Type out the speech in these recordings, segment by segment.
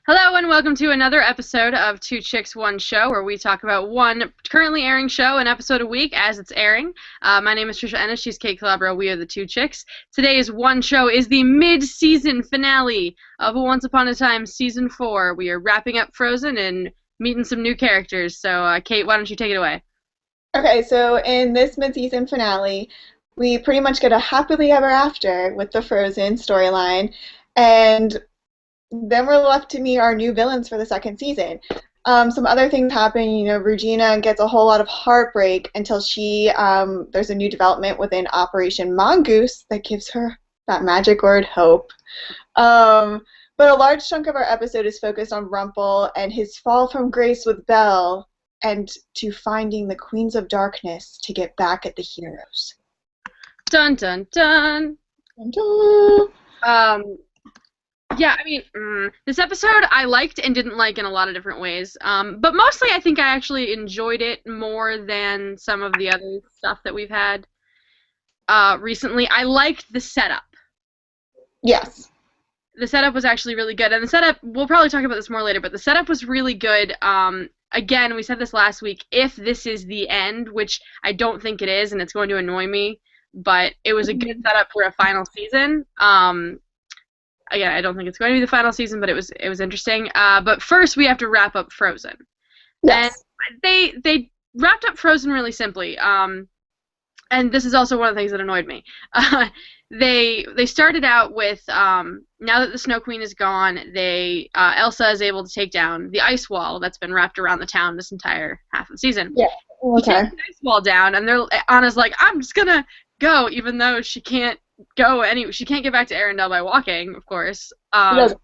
Hello and welcome to another episode of Two Chicks, One Show, where we talk about one currently airing show, an episode a week as it's airing. My name is Tricia and she's Kait Calabro. We are the Two Chicks. Today's One Show is the mid-season finale of Once Upon a Time Season 4. We are wrapping up Frozen and meeting some new characters. So, Kait, why don't you take it away? Okay, so in this mid-season finale, we pretty much get a happily ever after with the Frozen storyline, and then we're left to meet our new villains for the second season. Some other things happen. Regina gets a whole lot of heartbreak until there's a new development within Operation Mongoose that gives her that magic word, hope. But a large chunk of our episode is focused on Rumple and his fall from grace with Belle and to finding the Queens of Darkness to get back at the heroes. Dun dun dun! Dun, dun. Yeah, I mean, this episode I liked and didn't like in a lot of different ways. But mostly I think I actually enjoyed it more than some of the other stuff that we've had recently. I liked the setup. Yes. The setup was actually really good. And the setup, we'll probably talk about this more later, but the setup was really good. Again, we said this last week, if this is the end, which I don't think it is, and it's going to annoy me, but it was a good setup for a final season. Again, I don't think it's going to be the final season, but it was interesting. But first, we have to wrap up Frozen. Yes. And they wrapped up Frozen really simply. And this is also one of the things that annoyed me. They started out with now that the Snow Queen is gone, Elsa is able to take down the ice wall that's been wrapped around the town this entire half of the season. Yeah. Okay. She takes the ice wall down, and Anna's like, I'm just gonna go, even though she can't go she can't get back to Arendelle by walking, of course. But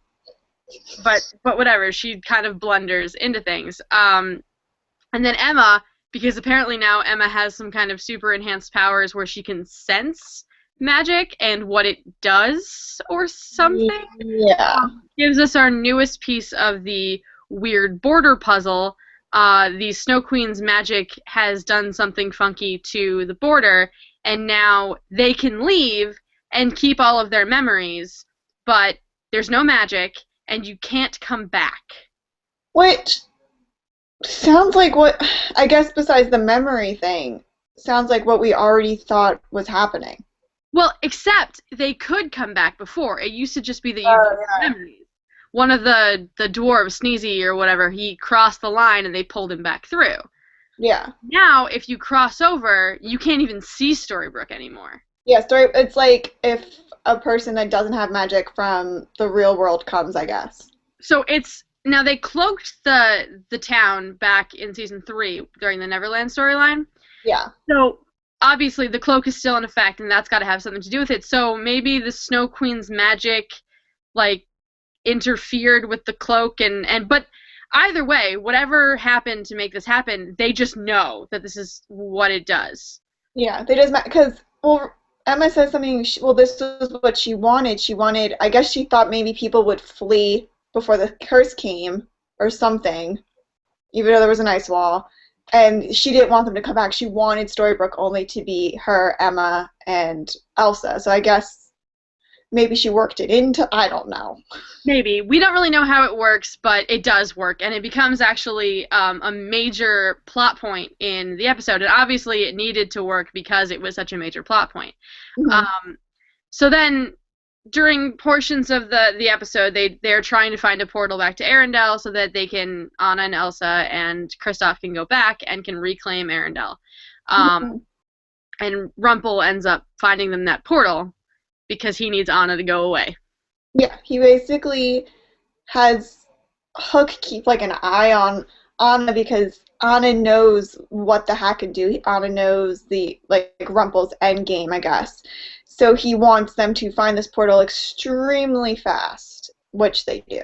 whatever, she kind of blunders into things. And then Emma, because apparently now Emma has some kind of super enhanced powers where she can sense magic and what it does or something. Yeah. Gives us our newest piece of the weird border puzzle. The Snow Queen's magic has done something funky to the border, and now they can leave and keep all of their memories, but there's no magic, and you can't come back. Which sounds like what, I guess besides the memory thing, sounds like what we already thought was happening. Well, except they could come back before. It used to just be that you had memories. One of the dwarves, Sneezy or whatever, he crossed the line and they pulled him back through. Yeah. Now, if you cross over, you can't even see Storybrooke anymore. Yeah, it's like if a person that doesn't have magic from the real world comes, I guess. So now they cloaked the town back in season 3 during the Neverland storyline. Yeah. So obviously the cloak is still in effect, and that's got to have something to do with it. So maybe the Snow Queen's magic, like, interfered with the cloak, but either way, whatever happened to make this happen, they just know that this is what it does. Yeah, they just because Emma says something. This was what she wanted. I guess she thought maybe people would flee before the curse came or something, even though there was an ice wall. And she didn't want them to come back. She wanted Storybrooke only to be her, Emma, and Elsa. So I guess maybe she worked it into, I don't know. Maybe. We don't really know how it works, but it does work. And it becomes actually a major plot point in the episode. And obviously it needed to work because it was such a major plot point. Mm-hmm. So then during portions of the episode, they're trying to find a portal back to Arendelle so that Anna and Elsa and Kristoff can go back and can reclaim Arendelle. And Rumple ends up finding them that portal because he needs Anna to go away. Yeah, he basically has Hook keep like an eye on Anna because Anna knows what the hack can do. Anna knows the Rumple's end game, I guess. So he wants them to find this portal extremely fast, which they do.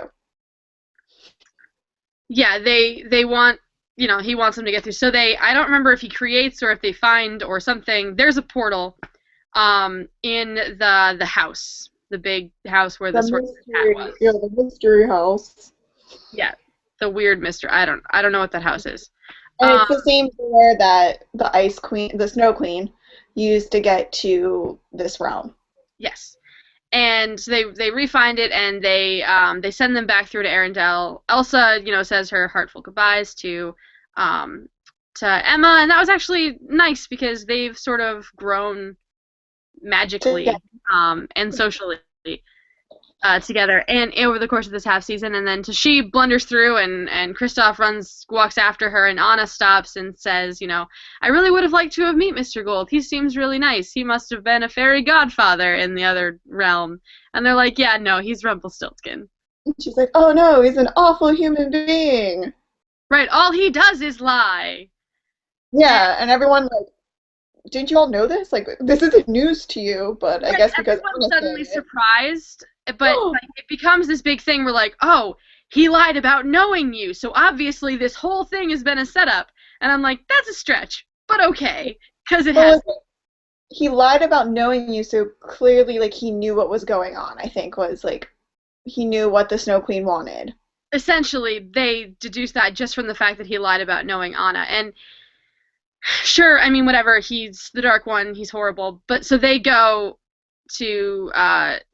Yeah, they want, he wants them to get through. So I don't remember if he creates or if they find or something. There's a portal in the house, the big house where the Sorcerer's Hat was. Yeah, the mystery house. Yeah, the weird mystery. I don't know what that house is. And it's the same door that the Snow Queen used to get to this realm. Yes. and they refind it, and they send them back through to Arendelle. Elsa, says her heartfelt goodbyes um, to Emma, and that was actually nice because they've sort of grown Yeah. magically and socially together, and over the course of this half season. And then she blunders through, and Kristoff walks after her, and Anna stops and says, I really would have liked to have met Mr. Gold. He seems really nice. He must have been a fairy godfather in the other realm. And they're like, yeah, no, he's Rumpelstiltskin. She's like, oh no, he's an awful human being. Right, all he does is lie. Yeah, and everyone like, didn't you all know this? Like, this isn't news to you, but I Right, guess because everyone's Anna's suddenly saying it. surprised, but like, it becomes this big thing. We're like, oh, he lied about knowing you, so obviously this whole thing has been a setup. And I'm like, that's a stretch, but okay, because it Well, has. like, he lied about knowing you, so clearly, like, he knew what was going on, I think, was, like, he knew what the Snow Queen wanted. Essentially, they deduce that just from the fact that he lied about knowing Anna. And sure, I mean, whatever, he's the Dark One, he's horrible, but so they go to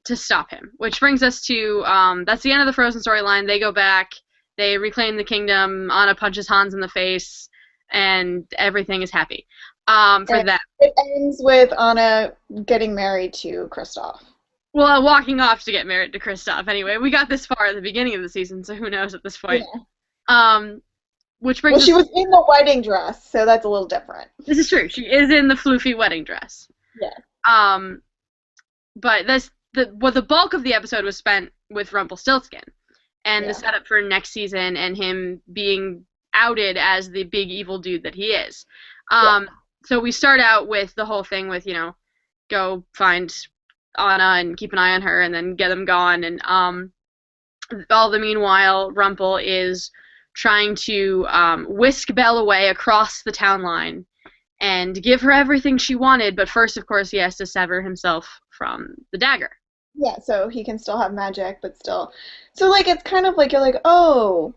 stop him, which brings us to that's the end of the Frozen storyline. They go back, they reclaim the kingdom. Anna punches Hans in the face, and everything is happy for And them. it ends with Anna getting married to Kristoff. Well, walking off to get married to Kristoff. Anyway, we got this far at the beginning of the season, so who knows at this point. Yeah. Um, which Well, brings us. she was in the wedding dress, so that's a little different. This is true. She is in the floofy wedding dress. Yeah. Um, but the bulk of the episode was spent with Rumpelstiltskin and the Yeah. setup for next season and him being outed as the big evil dude that he is. Yeah. So we start out with the whole thing with, go find Anna and keep an eye on her and then get them gone. And all the meanwhile, Rumpel is trying to whisk Belle away across the town line and give her everything she wanted. But first, of course, he has to sever himself from the dagger. Yeah, so he can still have magic, but still. So, like, it's kind of like you're like, oh,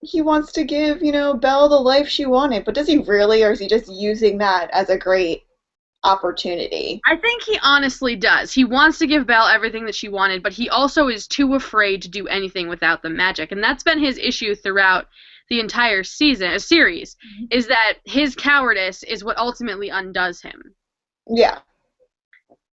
he wants to give, Belle the life she wanted, but does he really, or is he just using that as a great opportunity? I think he honestly does. He wants to give Belle everything that she wanted, but he also is too afraid to do anything without the magic. And that's been his issue throughout the entire series, is that his cowardice is what ultimately undoes him. Yeah.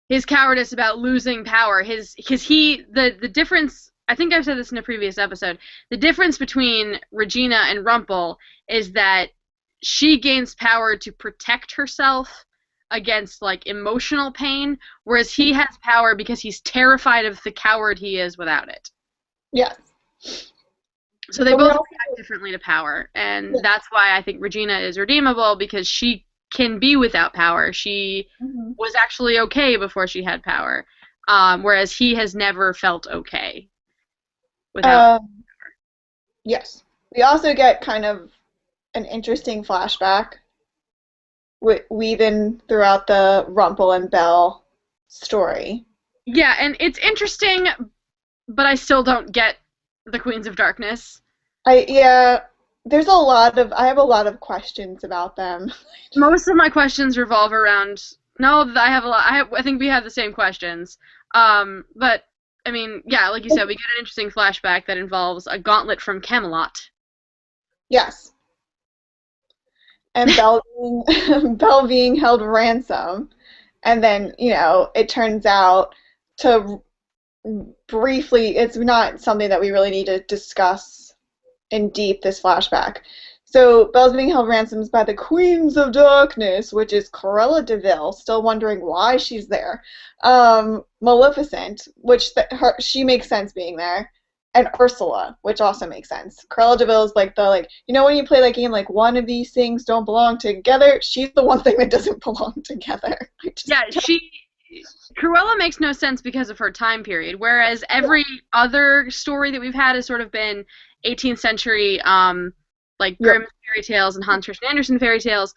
His cowardice about losing power, the difference, I think I've said this in a previous episode, the difference between Regina and Rumpel is that she gains power to protect herself against, like, emotional pain, whereas he has power because he's terrified of the coward he is without it. Yes. So they But we both also, react differently to power, and yeah. that's why I think Regina is redeemable, because she can be without power. She was actually okay before she had power, whereas he has never felt okay without. Yes. We also get kind of an interesting flashback weaving throughout the Rumpel and Belle story. Yeah, and it's interesting, but I still don't get the Queens of Darkness. Yeah, I have a lot of questions about them. Most of my questions revolve around. No, I have a lot. I think we have the same questions. But I mean, yeah, like you said, we get an interesting flashback that involves a gauntlet from Camelot. Yes. And Belle being held ransom. And then, it turns out to briefly, it's not something that we really need to discuss in deep, this flashback. So Belle's being held ransoms by the Queens of Darkness, which is Cruella de Vil, still wondering why she's there. Maleficent, which she makes sense being there, and Ursula, which also makes sense. Cruella de Vil is like when you play that game, like, one of these things don't belong together. She's the one thing that doesn't belong together. Yeah, Cruella makes no sense because of her time period, whereas every other story that we've had has sort of been 18th century, like Grimm's fairy tales and Hans Christian Andersen fairy tales.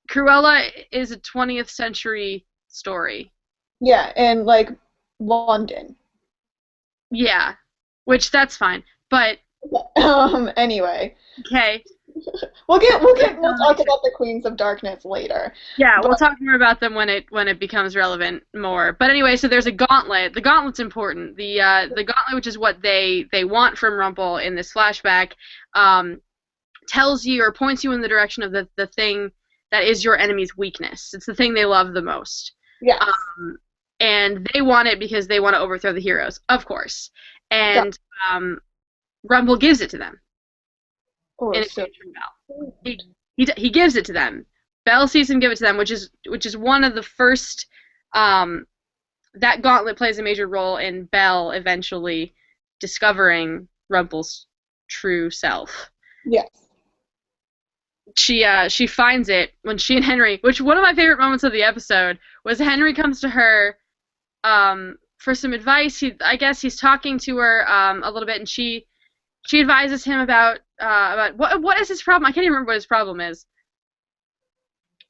Cruella is a 20th century story. Yeah, and, like, London. Yeah, which that's fine, but Anyway. okay. we'll talk about the Queens of Darkness later. Yeah, But we'll talk more about them when it becomes relevant more. But anyway, so there's a gauntlet. The gauntlet's important. The gauntlet, which is what they want from Rumple in this flashback, um, tells you or points you in the direction of the thing that is your enemy's weakness. It's the thing they love the most. yes, Um, and they want it because they want to overthrow the heroes, of course. that, And Rumple gives it to them oh, in so exchange from Belle. He gives it to them. Belle sees him give it to them, which is one of the first. That gauntlet plays a major role in Belle eventually discovering Rumple's true self. yes. She finds it when she and Henry, which one of my favorite moments of the episode was Henry comes to her for some advice. I guess he's talking to her a little bit, and she advises him about what is his problem. I can't even remember what his problem is.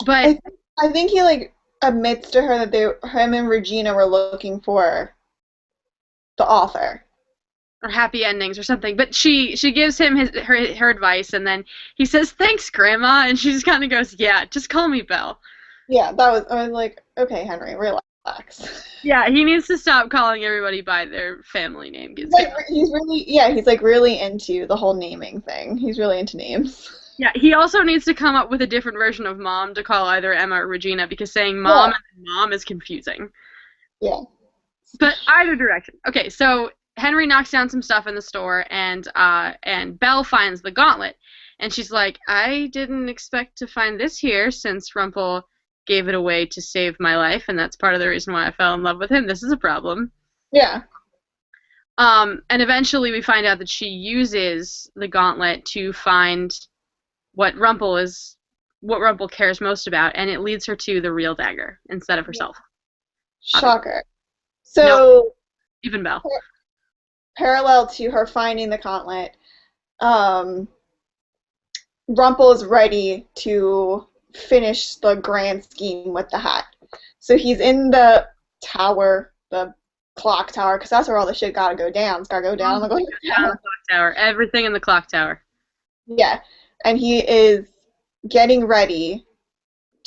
But I, I think he like admits to her that him and Regina were looking for the author. or happy endings or something. But she gives him her advice, and then he says, "Thanks, Grandma," and she just kind of goes, "Yeah, just call me Belle." Yeah, I was like, okay, Henry, relax. Yeah, he needs to stop calling everybody by their family name. He's like really into the whole naming thing. He's really into names. Yeah, he also needs to come up with a different version of Mom to call either Emma or Regina because saying Yeah, Mom and Mom is confusing. yeah, But either direction. Okay, so Henry knocks down some stuff in the store, and Belle finds the gauntlet, and she's like, "I didn't expect to find this here since Rumple gave it away to save my life, and that's part of the reason why I fell in love with him. This is a problem." yeah. And eventually we find out that she uses the gauntlet to find what Rumple cares most about, and it leads her to the real dagger instead of herself. Shocker. No, So, even Belle. parallel to her finding the gauntlet, um, Rumple is ready to finish the grand scheme with the hat. So he's in the tower, the clock tower, because that's where all the shit gotta go down. It's gotta go down on the clock Down the tower. clock tower. Everything in the clock tower. Yeah, and he is getting ready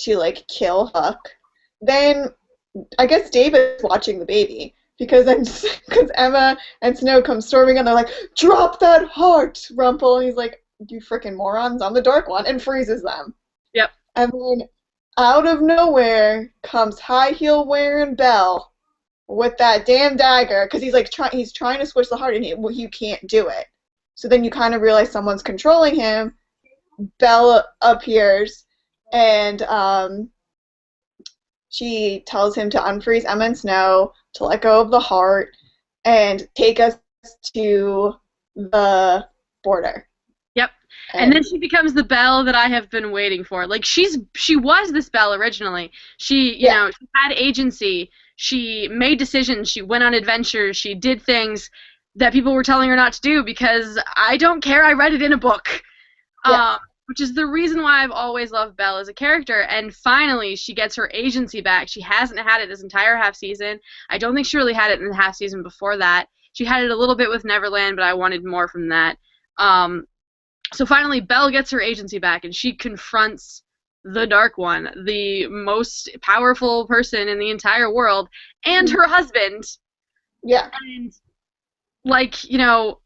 to like kill Hook. Then I guess David's watching the baby because Emma and Snow come storming and they're like, "Drop that heart, Rumple!" And he's like, "You freaking morons! I'm the Dark One," and freezes them. Yep. And then out of nowhere comes high heel wearing Belle with that damn dagger because he's trying to switch the heart and he can't do it. So then you kind of realize someone's controlling him. Belle appears and she tells him to unfreeze Emma and Snow, to let go of the heart, and take us to the border. Yep. And then she becomes the Belle that I have been waiting for. Like she was this Belle originally. She she had agency. She made decisions. She went on adventures. She did things that people were telling her not to do because I don't care. I read it in a book. Yeah. Which is the reason why I've always loved Belle as a character. And finally, she gets her agency back. She hasn't had it this entire half season. I don't think she really had it in the half season before that. She had it a little bit with Neverland, but I wanted more from that. So finally, Belle gets her agency back, and she confronts the Dark One, the most powerful person in the entire world, and her husband. Yeah. And,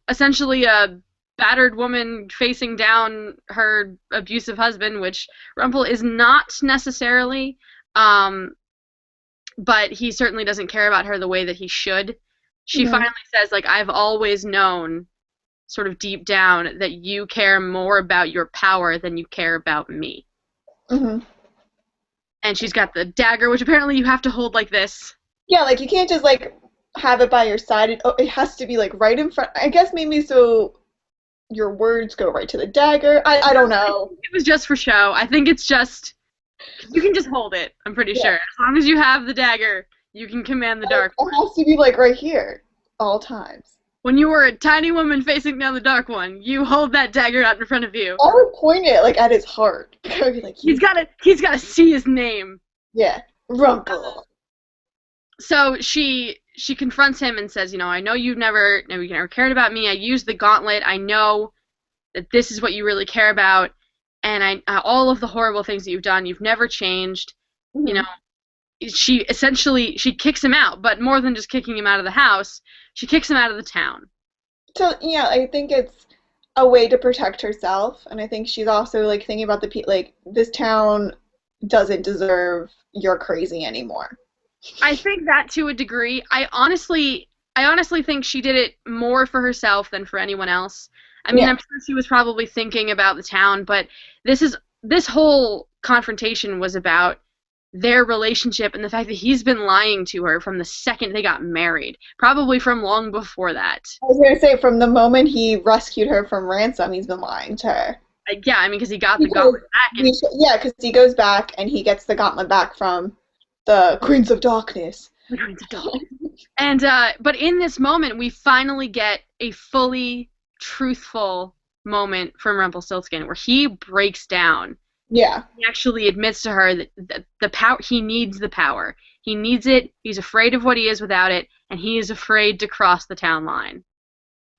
essentially a battered woman facing down her abusive husband, which Rumple is not necessarily, but he certainly doesn't care about her the way that he should. She finally says, I've always known, sort of deep down, that you care more about your power than you care about me. Mm-hmm. And she's got the dagger, which apparently you have to hold like this. Yeah, you can't just, have it by your side. It has to be, right in front. I guess maybe so your words go right to the dagger. I don't know. It was just for show. I think it's just, you can just hold it, I'm pretty sure. As long as you have the dagger, you can command the Dark One. It has to be, right here, all times. When you were a tiny woman facing down the Dark One, you hold that dagger out in front of you. I would point it, at his heart. I would be he's gotta see his name. Yeah, Rumple. So she confronts him and says, I know you never cared about me. I used the gauntlet. I know that this is what you really care about. and all of the horrible things that you've done, you've never changed. You know, Mhm. she kicks him out, but more than just kicking him out of the house, she kicks him out of the town. So yeah, I think it's a way to protect herself, and I think she's also like thinking about the like this town doesn't deserve your crazy anymore. I think that to a degree. I honestly think she did it more for herself than for anyone else. I mean, Yeah. I'm sure she was probably thinking about the town, but this whole confrontation was about their relationship and the fact that he's been lying to her from the second they got married, probably from long before that. I was gonna say from the moment he rescued her from ransom, he's been lying to her. Yeah, I mean, because he got the Because gauntlet back, and yeah, because he goes back and he gets the gauntlet back from the Queens of Darkness. and but in this moment, we finally get a fully truthful moment from Rumpelstiltskin where he breaks down. Yeah, He actually admits to her that the power he needs the power. He needs it. He's afraid of what he is without it, and he is afraid to cross the town line.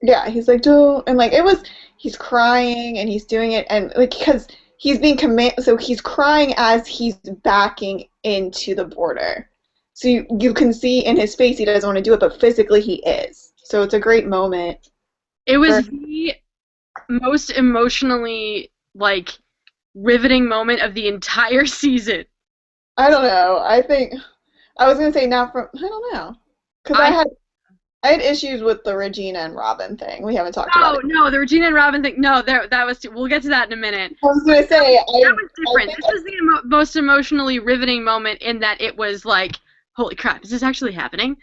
yeah. He's like, don't, and like it was, he's crying and he's doing it, and like because he's being so he's crying as he's backing into the border. So you can see in his face he doesn't want to do it, but physically he is. So it's a great moment It for was the most emotionally like riveting moment of the entire season. I don't know. I think I was gonna say not from I don't know because I I had issues with the Regina and Robin thing. We haven't talked about No, it. no, the Regina and Robin thing. No, that was we'll get to that in a minute. I was gonna say That was I different. think This was the most emotionally riveting moment in that it was like, holy crap, is this actually happening?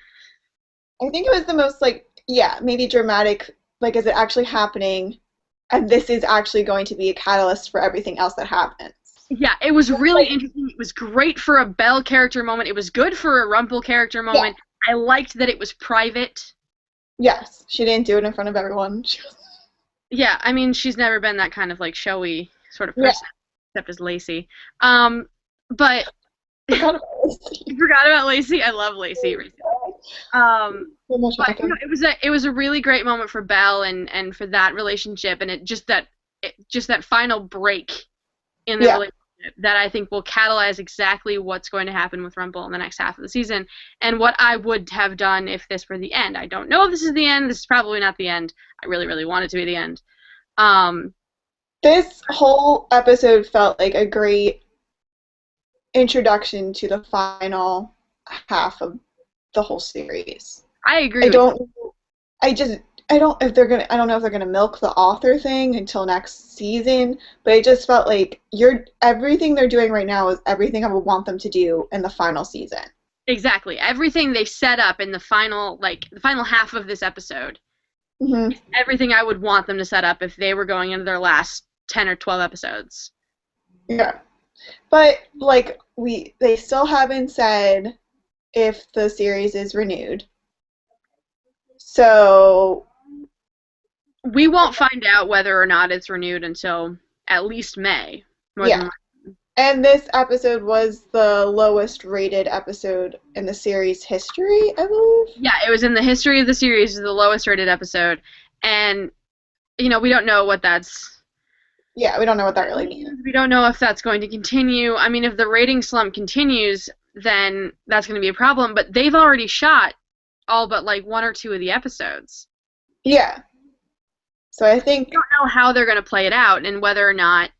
I think it was the most like yeah maybe dramatic like is it actually happening, and this is actually going to be a catalyst for everything else that happens. Yeah, it was really Like, interesting. It was great for a Belle character moment. It was good for a Rumple character yeah, moment. I liked that it was private. yes, she didn't do it in front of everyone. Yeah, I mean, she's never been that kind of like showy sort of Yeah, person, except as Lacey. But I forgot about you this. forgot about Lacey. I love Lacey. So much But happened. it was a really great moment for Belle and for that relationship, and just that final break in the Yeah, relationship that I think will catalyze exactly what's going to happen with Rumple in the next half of the season, and what I would have done if this were the end. I don't know if this is the end. This is probably not the end. I really, really want it to be the end. Um, this whole episode felt like a great introduction to the final half of the whole series. I I agree with you. don't I just I don't know if they're gonna milk the author thing until next season, but it just felt like you're everything they're doing right now is everything I would want them to do in the final season. Exactly. Everything they set up in the final half of this episode, Hmm. everything I would want them to set up if they were going into their last 10 or 12 episodes. Yeah. But like they still haven't said if the series is renewed. So We won't find out whether or not it's renewed until at least May, more than yeah. likely. And this episode was the lowest rated episode in the series history, I believe. Yeah, it was in the history of the series, the lowest rated episode, and we don't know what that's. Yeah, we don't know what that really means. We don't know if that's going to continue. I mean, if the rating slump continues, then that's going to be a problem. But they've already shot all but like one or two of the episodes. Yeah. So I think We don't know how they're going to play it out and whether or not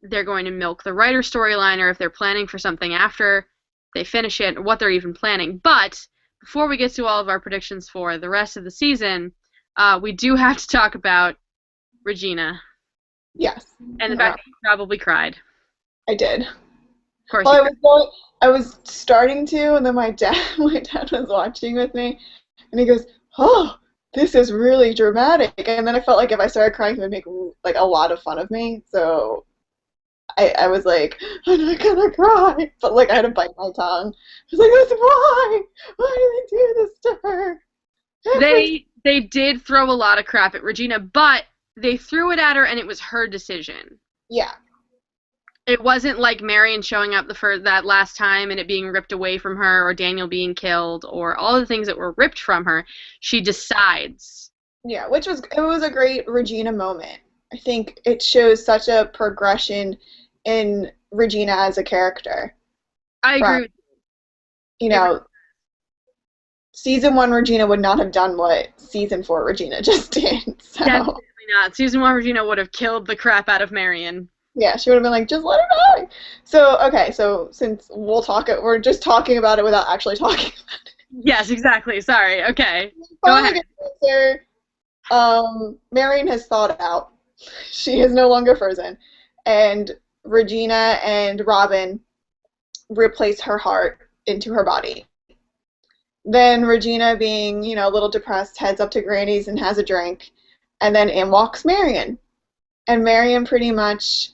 they're going to milk the writer storyline or if they're planning for something after they finish it or what they're even planning. But before we get to all of our predictions for the rest of the season, we do have to talk about Regina yes. and the fact that you probably cried. I did. Of course Well, you cried. I was starting to, and then my dad was watching with me, and he goes, "Oh, this is really dramatic." And then I felt like if I started crying, he would make like a lot of fun of me. So I was like, "I'm not gonna cry," but like I had to bite my tongue. I was like, "That's why? Why do they do this to her?" Every They did throw a lot of crap at Regina, but they threw it at her and it was her decision. yeah, It wasn't like Marion showing up for that last time and it being ripped away from her or Daniel being killed or all the things that were ripped from her. She decides. yeah, which was it was a great Regina moment. I think it shows such a progression in Regina as a character. I From, agree with you you. know, season one Regina would not have done what season four Regina just did. So Definitely not. Season 1 Regina would have killed the crap out of Marion. yeah, she would have been like, just let her die. So okay, so since we're just talking about it without actually talking. Yes, exactly. Sorry. Okay. Go Finally ahead. get there. Marion has thawed out. She is no longer frozen, and Regina and Robin replace her heart into her body. Then Regina, being, a little depressed, heads up to Granny's and has a drink. And then in walks Marion. And Marion pretty much,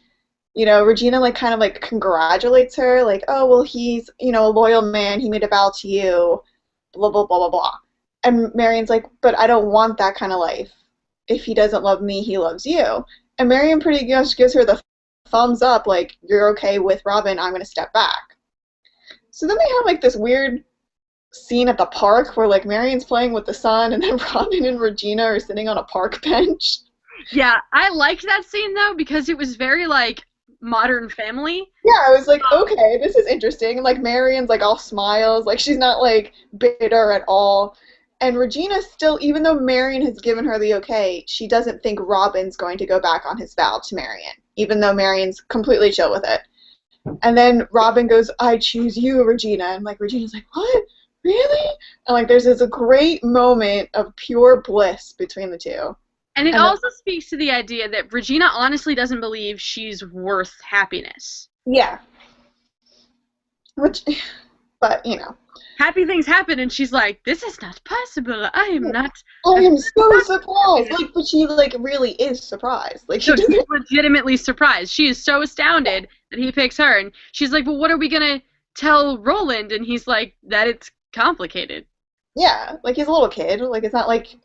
Regina like kind of like congratulates her, like, oh, well, he's, a loyal man. He made a vow to you, blah, blah, blah, blah, blah. And Marion's like, but I don't want that kind of life. If he doesn't love me, he loves you. And Marion pretty much gives her the thumbs up, like, you're okay with Robin, I'm going to step back. So then they have like this weird scene at the park where like Marion's playing with the sun and then Robin and Regina are sitting on a park bench. Yeah, I liked that scene though because it was very like Modern Family. Yeah, I was like, okay, this is interesting. And like Marion's like all smiles, like she's not like bitter at all. And Regina still, even though Marion has given her the okay, she doesn't think Robin's going to go back on his vow to Marion, even though Marion's completely chill with it. And then Robin goes, I choose you, Regina. And like Regina's like, what? Really? And like there's this great moment of pure bliss between the two. And it And also speaks to the idea that Regina honestly doesn't believe she's worth happiness. yeah. Which, but Happy things happen and she's like, this is not possible. I am not. I am so surprised. Like, but she like really is surprised. Like she No, she's doesn't. legitimately surprised. She is so astounded that he picks her, and she's like, "Well, what are we gonna tell Roland?" And he's like, "That it's complicated. Yeah, like he's a little kid. Like it's not like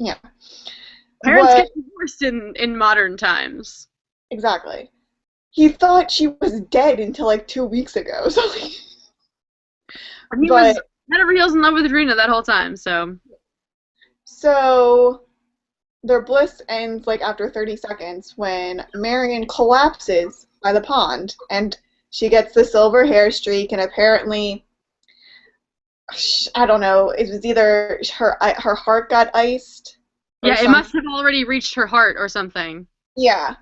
Parents What get divorced in modern times." exactly? He thought she was dead until like 2 weeks ago. So, And he was but never he was in love with Rena that whole time. So so their bliss ends like after 30 seconds when Marion collapses by the pond and she gets the silver hair streak and apparently I don't know, it was either her heart got iced or yeah, it something. must have already reached her heart or something. Yeah,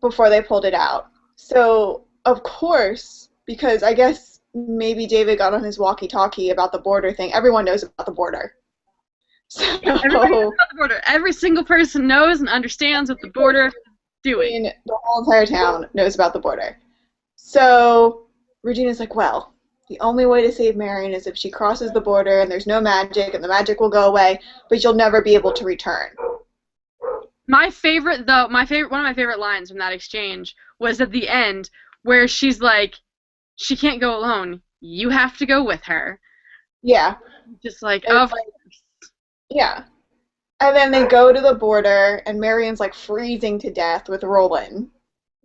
before they pulled it out. So, of course, because I guess maybe David got on his walkie-talkie about the border thing, everyone knows about the border. Everybody knows So, about the border. Every single person knows and understands what the border is doing. in the whole entire town knows about the border. So, Regina's like, well, the only way to save Marion is if she crosses the border and there's no magic and the magic will go away, but you'll never be able to return. My favorite, though, one of my favorite lines from that exchange was at the end where she's like, "She can't go alone. You have to go with her." Yeah. Just like, And, of like, yeah. And then they go to the border and Marion's like freezing to death with Roland.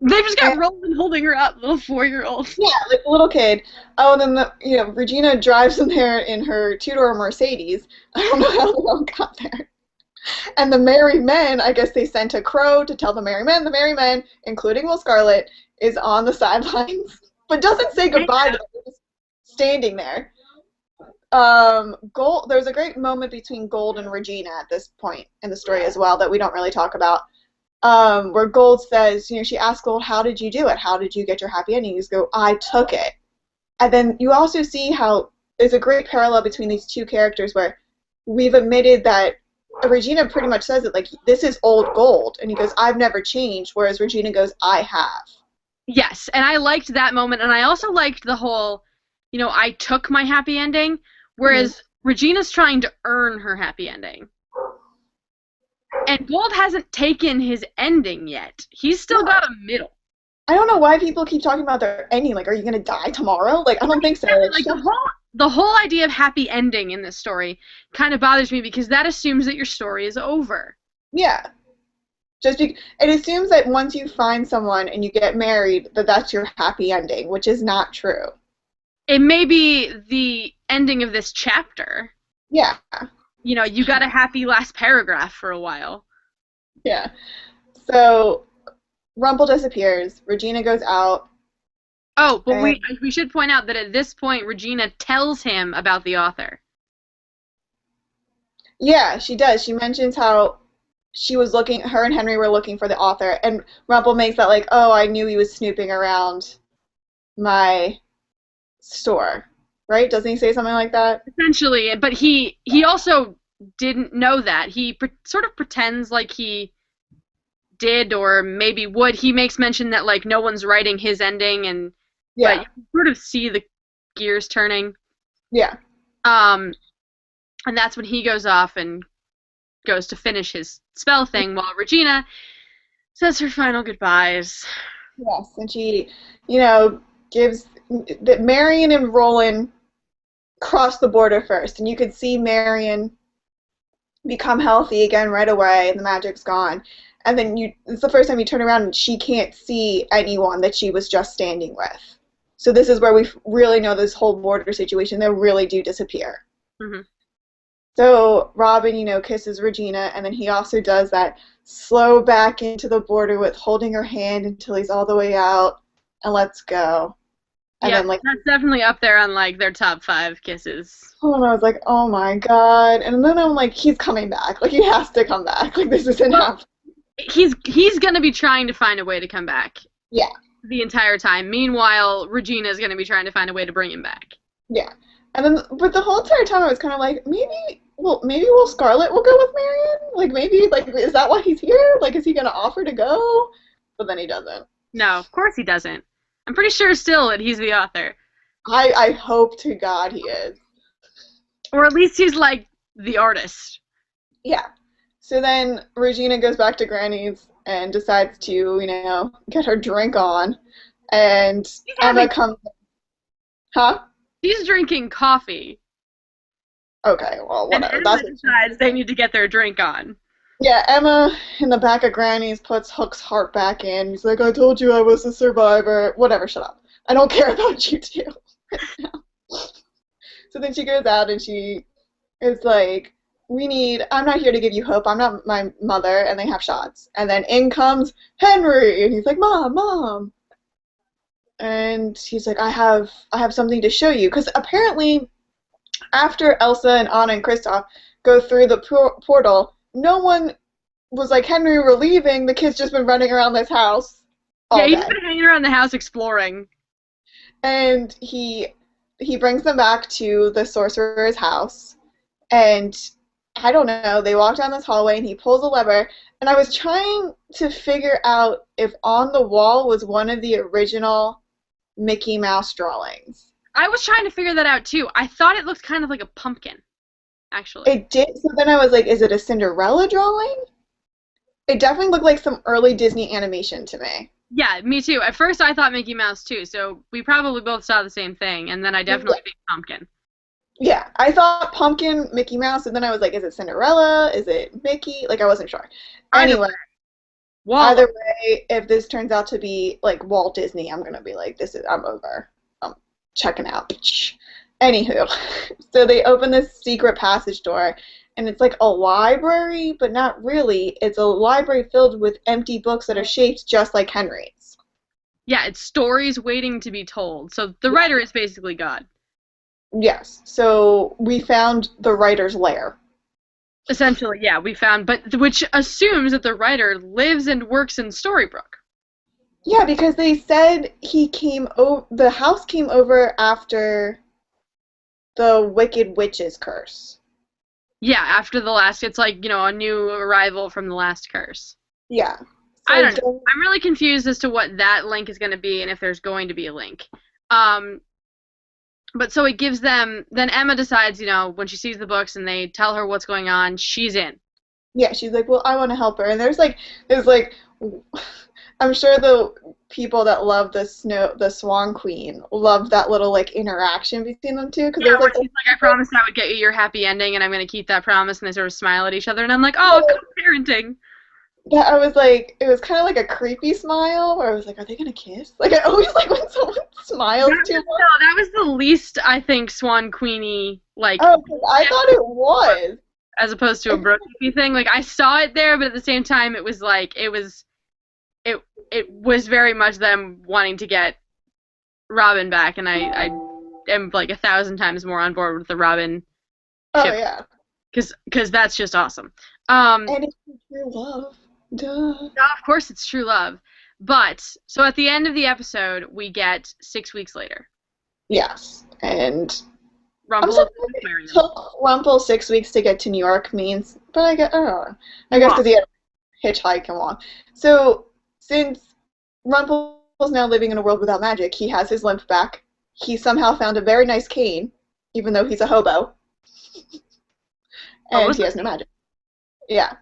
they just got And, Roland holding her up, little 4-year-old. yeah, like a little kid. Oh, and then Regina drives in there in her two-door Mercedes. I don't know how they all got there. And the merry men, I guess they sent a crow to tell the merry men, including Will Scarlet, is on the sidelines, but doesn't say goodbye to them, just standing there. Gold. There's a great moment between Gold and Regina at this point in the story as well that we don't really talk about. Where Gold says, she asks Gold, "How did you do it? How did you get your happy ending?" He goes, "I took it." And then you also see how there's a great parallel between these two characters where we've admitted that Regina pretty much says it like, this is old Gold, and he goes, "I've never changed," whereas Regina goes, "I have." Yes, and I liked that moment, and I also liked the whole, I took my happy ending, whereas Regina's trying to earn her happy ending. And Gold hasn't taken his ending yet. He's still got a middle. I don't know why people keep talking about their ending. Like, are you gonna die tomorrow? Like, I don't think so. Like the whole idea of happy ending in this story kind of bothers me because that assumes that your story is over. Yeah. It assumes that once you find someone and you get married, that that's your happy ending, which is not true. It may be the ending of this chapter. Yeah. You got a happy last paragraph for a while. Yeah. So Rumple disappears. Regina goes out, Oh, but and we should point out that at this point Regina tells him about the author. yeah, she does. She mentions how she was looking, her and Henry were looking for the author, and Rumple makes that like, oh, I knew he was snooping around my store, right? Doesn't he say something like that? Essentially, but he also didn't know that. He sort of pretends like he did or maybe would. He makes mention that like no one's writing his ending, and but you Yeah, can sort of see the gears turning. yeah, Um, and that's when he goes off and goes to finish his spell thing while Regina says her final goodbyes. yes. And she, you know, gives that Marion and Roland cross the border first, and you could see Marion become healthy again right away, and the magic's gone. And then it's the first time you turn around and she can't see anyone that she was just standing with. So this is where we really know this whole border situation. They really do disappear. Mm-hmm. So Robin, kisses Regina, and then he also does that slow back into the border with holding her hand until he's all the way out, and let's go. And Yeah, then like, that's definitely up there on like their top 5 kisses. and I was like, oh my god. And then I'm like, he's coming back. Like he has to come back. Like this isn't Well, happening. he's gonna be trying to find a way to come back Yeah, the entire time. Meanwhile, Regina's gonna be trying to find a way to bring him back. yeah. And then, but the whole entire time I was kind of like, maybe Will Scarlet will go with Marion. Like maybe, like is that why he's here? Like is he gonna offer to go? But then he doesn't. No, of course he doesn't. I'm pretty sure still that he's the author. I hope to God he is. Or at least he's like the artist. Yeah. So then Regina goes back to Granny's and decides to, get her drink on. And She's Emma having, comes. Huh? she's drinking coffee. Okay, well, And whatever. Emma decides they need to get their drink on. Yeah, Emma in the back of Granny's puts Hook's heart back in. He's like, I told you I was a survivor. Whatever, shut up. I don't care about you two. So then she goes out and she is like, I'm not here to give you hope. I'm not my mother. And they have shots. And then in comes Henry. And he's like, Mom, Mom. And he's like, I have something to show you. Because apparently, after Elsa and Anna and Kristoff go through the portal, no one was like, Henry, we're leaving. The kid's just been running around this house Yeah, all he's day. been hanging around the house exploring. And he brings them back to the sorcerer's house. And I don't know, they walk down this hallway and he pulls a lever. And I was trying to figure out if on the wall was one of the original Mickey Mouse drawings. I was trying to figure that out too. I thought it looked kind of like a pumpkin, actually. It did, so then I was like, is it a Cinderella drawing? It definitely looked like some early Disney animation to me. Yeah, me too. At first I thought Mickey Mouse too, so we probably both saw the same thing, and then I definitely think pumpkin. Yeah, I thought pumpkin, Mickey Mouse, and then I was like, is it Cinderella? Is it Mickey? Like, I wasn't sure. Anyway, either way, if this turns out to be like Walt Disney, I'm gonna be like, I'm over. I'm checking out. Anywho, so they open this secret passage door, and it's like a library, but not really. It's a library filled with empty books that are shaped just like Henry's. Yeah, it's stories waiting to be told. So the writer is basically God. Yes, so we found the writer's lair. Essentially, yeah, we found, but which assumes that the writer lives and works in Storybrooke. Yeah, because they said the house came over after the Wicked Witch's curse. Yeah, after the last, it's like, a new arrival from the last curse. Yeah. So I don't know. I'm really confused as to what that link is going to be and if there's going to be a link. But so it gives them, then Emma decides, when she sees the books and they tell her what's going on, she's in. Yeah, she's like, well, I want to help her. And there's like, I'm sure the people that love the Swan Queen love that little like interaction between them two. Yeah, where she's like, I promised I would get you your happy ending, and I'm going to keep that promise, and they sort of smile at each other, and I'm like, oh, co-parenting. Yeah, I was like, it was kind of like a creepy smile, where I was like, are they gonna kiss? Like, I always like when someone smiles too much. No, that was the least, I think, Swan Queenie, like. Oh, I thought it was. As opposed to a brookie thing. Like, I saw it there, but at the same time, it was like, it was it it was very much them wanting to get Robin back, and I am like 1,000 times more on board with the Robin Oh ship yeah. because that's just awesome. Um, And it's true love. Duh. of course, it's true love, but so at the end of the episode, we get 6 weeks later. Yes. And I'm Rumple surprised is in the it aquarium. took Rumpel 6 weeks to get to New York means, but I don't know. I He guess walked. because he had to hitchhike and walk. So since Rumpel's now living in a world without magic, he has his limp back. He somehow found a very nice cane, even though he's a hobo, Oh, and was he has no magic. Yeah.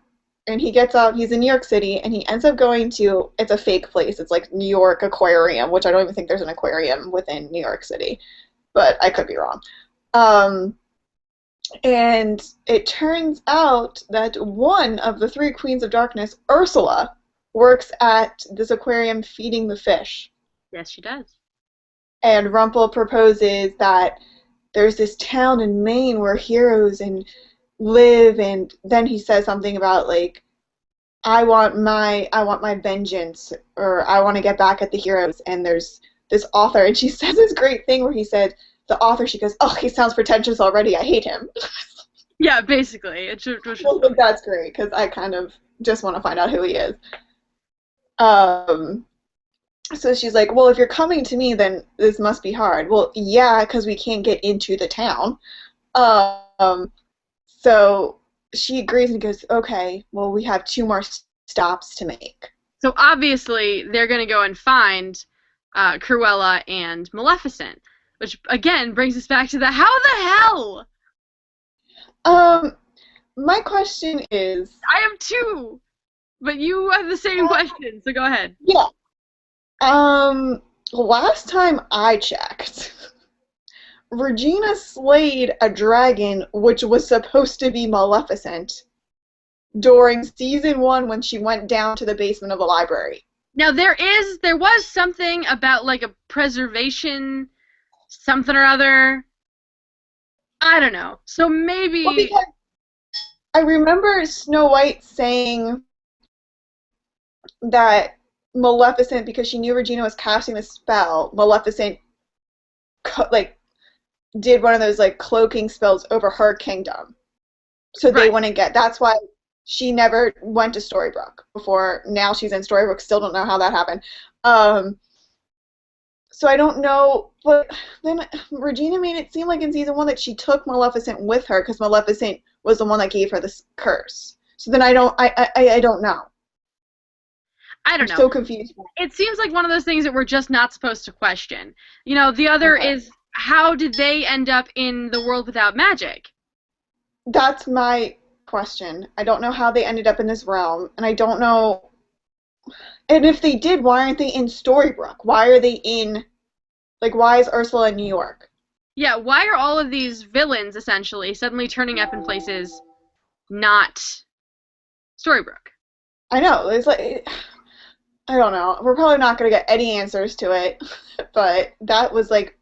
And he gets up, he's in New York City, and he ends up going to, it's a fake place. It's like New York Aquarium, which I don't even think there's an aquarium within New York City, but I could be wrong. Um, and it turns out that one of the three Queens of Darkness, Ursula, works at this aquarium feeding the fish. Yes, she does. And Rumpel proposes that there's this town in Maine where heroes and live, and then he says something about like I want my vengeance, or I want to get back at the heroes. And there's this author, and she says this great thing where he said the author, she goes, oh, he sounds pretentious already, I hate him. Yeah, basically, which is Well, funny. that's great because I kind of just want to find out who he is. Um, so she's like, well, if you're coming to me, then this must be hard. Well, yeah, because we can't get into the town. Um, so she agrees and goes, okay, well, we have two more stops to make. So obviously, they're gonna go and find Cruella and Maleficent, which again brings us back to the how the hell. Um, my question is, I am too, but you have the same question, so go ahead. yeah, um, last time I checked, Regina slayed a dragon which was supposed to be Maleficent during season 1 when she went down to the basement of the library. Now there was something about like a preservation something or other. I don't know. So Well, maybe because I remember Snow White saying that Maleficent, because she knew Regina was casting the spell, Maleficent like did one of those like cloaking spells over her kingdom, so they right. wouldn't get. That's why she never went to Storybrooke before. Now she's in Storybrooke. Still don't know how that happened. Um, so I don't know, but then Regina made it seem like in season 1 that she took Maleficent with her because Maleficent was the one that gave her this curse. So then I don't know. I I'm don't know. so confused. It seems like one of those things that we're just not supposed to question. You know, the other Okay. is how did they end up in the world without magic? That's my question. I don't know how they ended up in this realm, and I don't know. And if they did, why aren't they in Storybrooke? Why are they in, like, why is Ursula in New York? Yeah, why are all of these villains essentially suddenly turning up in places not Storybrooke? I know. It's like, I don't know. We're probably not going to get any answers to it, but I was like,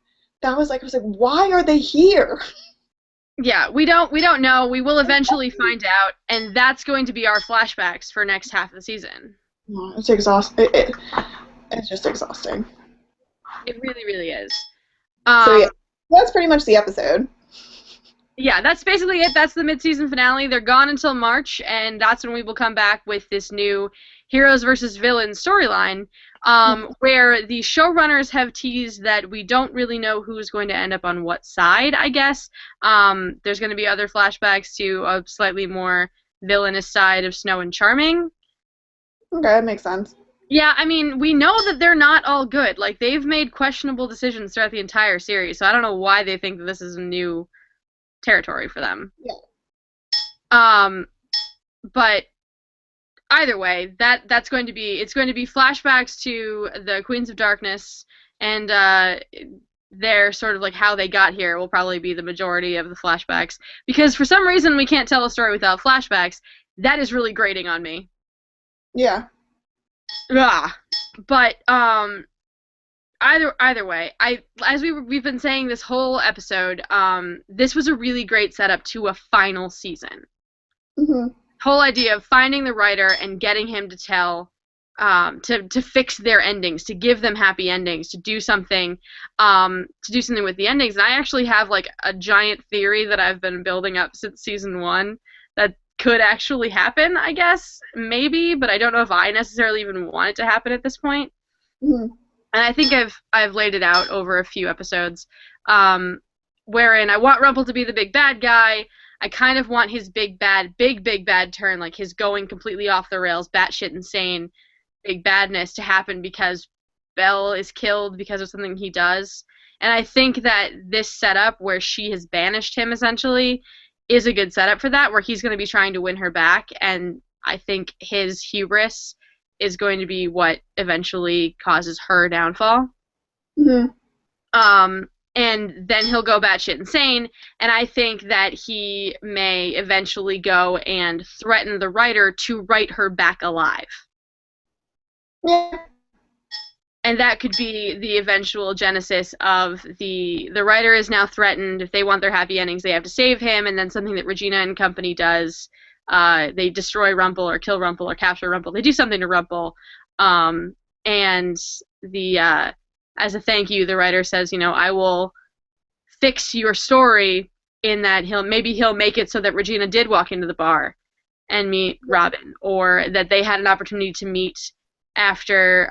why are they here? Yeah, we don't know. We will eventually find out, and that's going to be our flashbacks for next half of the season. It's exhausting. It's just exhausting. It really, really is. So Um, yeah, that's pretty much the episode. yeah, that's basically it. That's the mid-season finale. They're gone until March, and that's when we will come back with this new heroes versus villains storyline, where the showrunners have teased that we don't really know who's going to end up on what side, I guess. There's going to be other flashbacks to a slightly more villainous side of Snow and Charming. Okay, that makes sense. Yeah, I mean, we know that they're not all good. Like, they've made questionable decisions throughout the entire series, so I don't know why they think that this is a new territory for them. Yeah. Um, but either way, that's going to be it's going to be flashbacks to the Queens of Darkness, and their sort of like how they got here will probably be the majority of the flashbacks because for some reason we can't tell a story without flashbacks. That is really grating on me. Yeah. Ah. But either way, as we've been saying this whole episode, this was a really great setup to a final season. Mhm. Whole idea of finding the writer and getting him to tell to fix their endings, to give them happy endings, to do something with the endings. And I actually have like a giant theory that I've been building up since season one that could actually happen, I guess, maybe, but I don't know if I necessarily even want it to happen at this point. Mhm. And I think I've laid it out over a few episodes, wherein I want Rumple to be the big bad guy. I kind of want his big bad turn, like his going completely off the rails, batshit insane, big badness to happen because Belle is killed because of something he does. And I think that this setup where she has banished him essentially is a good setup for that, where he's going to be trying to win her back. And I think his hubris is going to be what eventually causes her downfall. Mhm. And then he'll go batshit insane, and I think that he may eventually go and threaten the writer to write her back alive. Yeah. And that could be the eventual genesis of the writer is now threatened. If they want their happy endings, they have to save him, and then something that Regina and company does, they destroy Rumple or kill Rumple or capture Rumple. They do something to Rumple, and the as a thank you, the writer says, I will fix your story in that he'll make it so that Regina did walk into the bar and meet Robin, or that they had an opportunity to meet after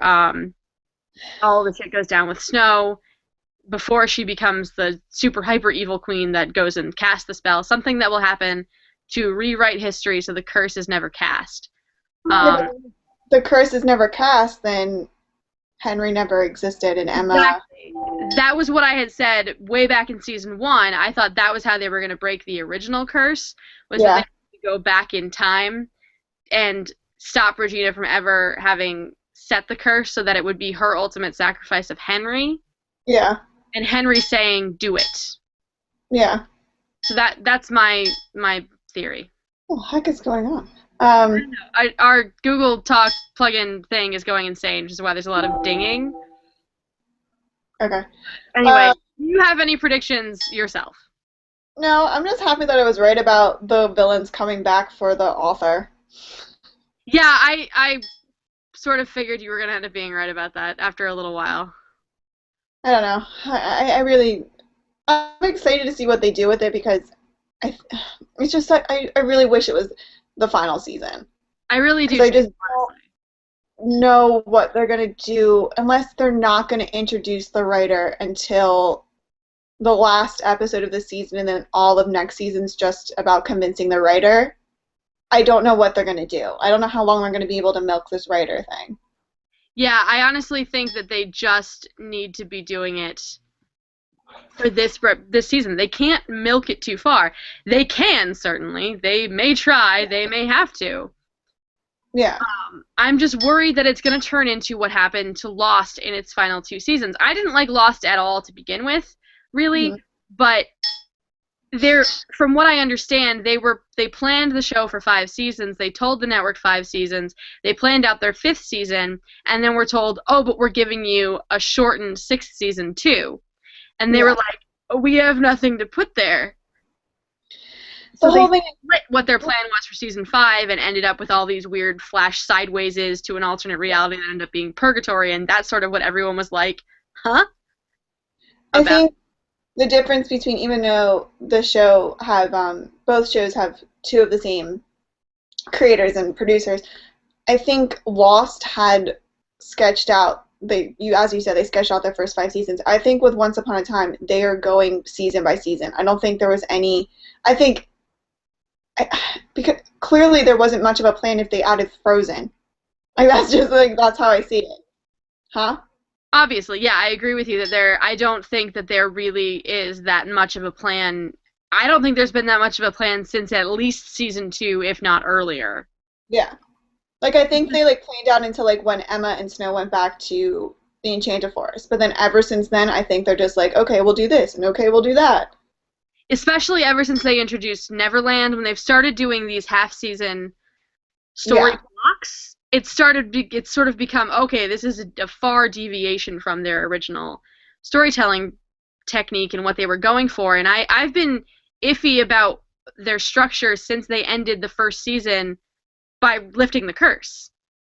all the shit goes down with Snow, before she becomes the super hyper evil queen that goes and casts the spell. Something that will happen to rewrite history so the curse is never cast. Yeah, but the curse is never cast, then Henry never existed, and Emma. Exactly. That was what I had said way back in season one. I thought that was how they were going to break the original curse, was that they had to go back in time and stop Regina from ever having set the curse, so that it would be her ultimate sacrifice of Henry. Yeah. And Henry saying, "Do it." Yeah. So that's my theory. What the heck is going on? Our Google Talk plugin thing is going insane, which is why there's a lot of dinging. Okay. Anyway, do you have any predictions yourself? No, I'm just happy that I was right about the villains coming back for the author. Yeah, I sort of figured you were going to end up being right about that after a little while. I don't know. I'm excited to see what they do with it, because it's just that I really wish it was the final season. I really do. I just don't know what they're going to do unless they're not going to introduce the writer until the last episode of the season, and then all of next season's just about convincing the writer. I don't know what they're going to do. I don't know how long they're going to be able to milk this writer thing. Yeah, I honestly think that they just need to be doing it for this season. They can't milk it too far. They can, certainly. They may try. They may have to. Yeah. I'm just worried that it's going to turn into what happened to Lost in its final 2 seasons. I didn't like Lost at all to begin with, really, but from what I understand, they planned the show for 5 seasons. They told the network 5 seasons. They planned out their 5th season, and then were told, "Oh, but we're giving you a shortened 6th season too." And they were like, "Oh, we have nothing to put there." So they split what their plan was for season 5 and ended up with all these weird flash sidewayses to an alternate reality that ended up being purgatory, and that's sort of what everyone was like, huh? I think the difference between, even though the show have, both shows have 2 of the same creators and producers, I think Lost had sketched out, as you said, they sketched out their first 5 seasons. I think with Once Upon a Time, they are going season by season. I don't think there was any, because clearly there wasn't much of a plan if they added Frozen. Like, that's how I see it. Huh? Obviously, yeah, I agree with you that I don't think that there really is that much of a plan. I don't think there's been that much of a plan since at least season 2, if not earlier. Yeah. Like, I think they, planned out into, when Emma and Snow went back to the Enchanted Forest. But then ever since then, I think they're just like, okay, we'll do this, and okay, we'll do that. Especially ever since they introduced Neverland, when they've started doing these half-season story blocks, it's sort of become, okay, this is a far deviation from their original storytelling technique and what they were going for. And I've been iffy about their structure since they ended the first season by lifting the curse.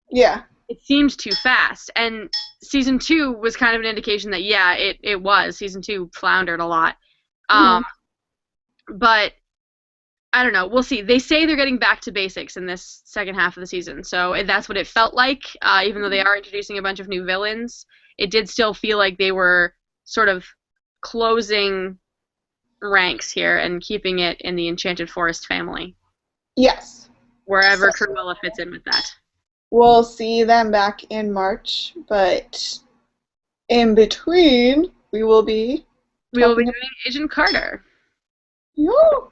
Yeah. it seemed too fast. And season 2 was kind of an indication that, yeah, it was. Season 2 floundered a lot. Hmm. But I don't know. We'll see. They say they're getting back to basics in this second half of the season, so that's what it felt like. Even though they are introducing a bunch of new villains, it did still feel like they were sort of closing ranks here and keeping it in the Enchanted Forest family, Yes. So wherever Cruella fits in with that. we'll see them back in March, but in between, we will be We will be talking about. doing Agent Carter. Yo!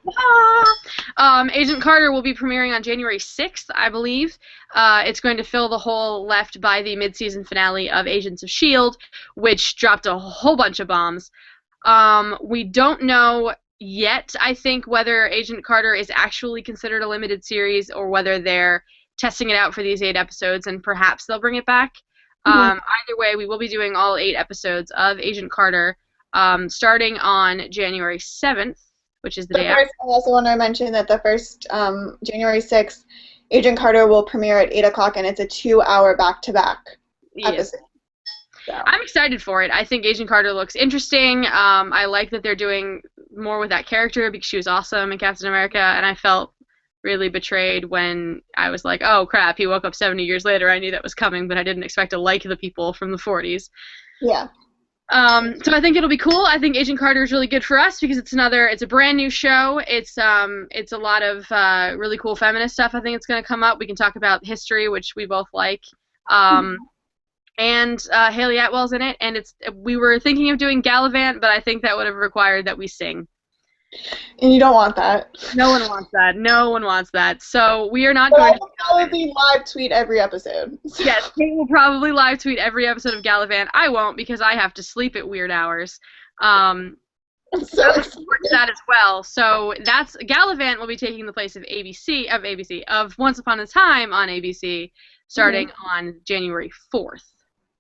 Agent Carter will be premiering on January 6th, I believe. It's going to fill the hole left by the mid-season finale of Agents of S.H.I.E.L.D., which dropped a whole bunch of bombs. We don't know yet, I think, whether Agent Carter is actually considered a limited series or whether they're testing it out for these 8 episodes and perhaps they'll bring it back. Mhm. Either way, we will be doing all 8 episodes of Agent Carter starting on January 7th, which is the The day after. first, I also want to mention that the first January 6th, Agent Carter will premiere at 8 o'clock, and it's a 2-hour back-to-back Yeah. episode. So, I'm excited for it. I think Agent Carter looks interesting. I like that they're doing more with that character because she was awesome in Captain America, and I felt really betrayed when I was like, oh crap, he woke up 70 years later. I knew that was coming, but I didn't expect to like the people from the 40s. yeah. So I think it'll be cool. I think Agent Carter is really good for us because it's a brand new show. It's a lot of really cool feminist stuff. I think it's going to come up. We can talk about history, which we both like. Um, and Haley Atwell's in it, and we were thinking of doing Gallivant, but I think that would have required that we sing. And you don't want that. No one wants that. No one wants that. So we are not But I going to do will Gallivant. probably live tweet every episode. Yes, Kate will probably live tweet every episode of Gallivant. I won't because I have to sleep at weird hours. I'm I so look forward to excited. that as well. So that's Gallivant will be taking the place of of Once Upon a Time on ABC, Mhm. starting on January 4th.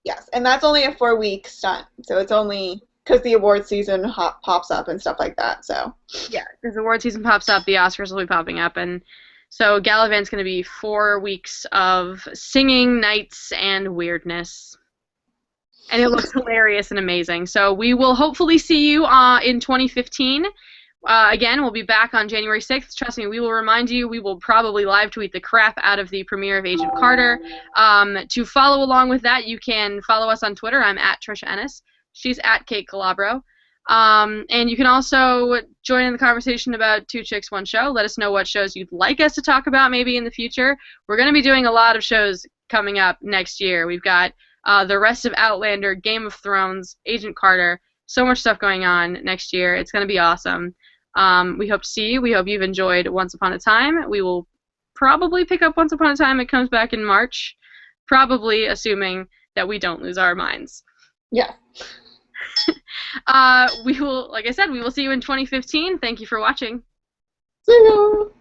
Yes, and that's only a 4-week stunt, so it's only because the award season pops up and stuff like that. So, Yeah, as the award season pops up, the Oscars will be popping up, and so Gallivant's going to be 4 weeks of singing nights and weirdness. And it looks hilarious and amazing. So we will hopefully see you in 2015. Again, we'll be back on January 6th. Trust me, we will remind you. We will probably live tweet the crap out of the premiere of Agent Carter. To follow along with that, you can follow us on Twitter. I'm at Tricia Ennis. She's at Kate Calabro. And you can also join in the conversation about Two Chicks, One Show. Let us know what shows you'd like us to talk about maybe in the future. We're going to be doing a lot of shows coming up next year. We've got the rest of Outlander, Game of Thrones, Agent Carter. So much stuff going on next year. It's going to be awesome. We hope to see you. We hope you've enjoyed Once Upon a Time. We will probably pick up Once Upon a Time. It comes back in March, probably assuming that we don't lose our minds. yeah. We will, like I said, we will see you in 2015. Thank you for watching. See you.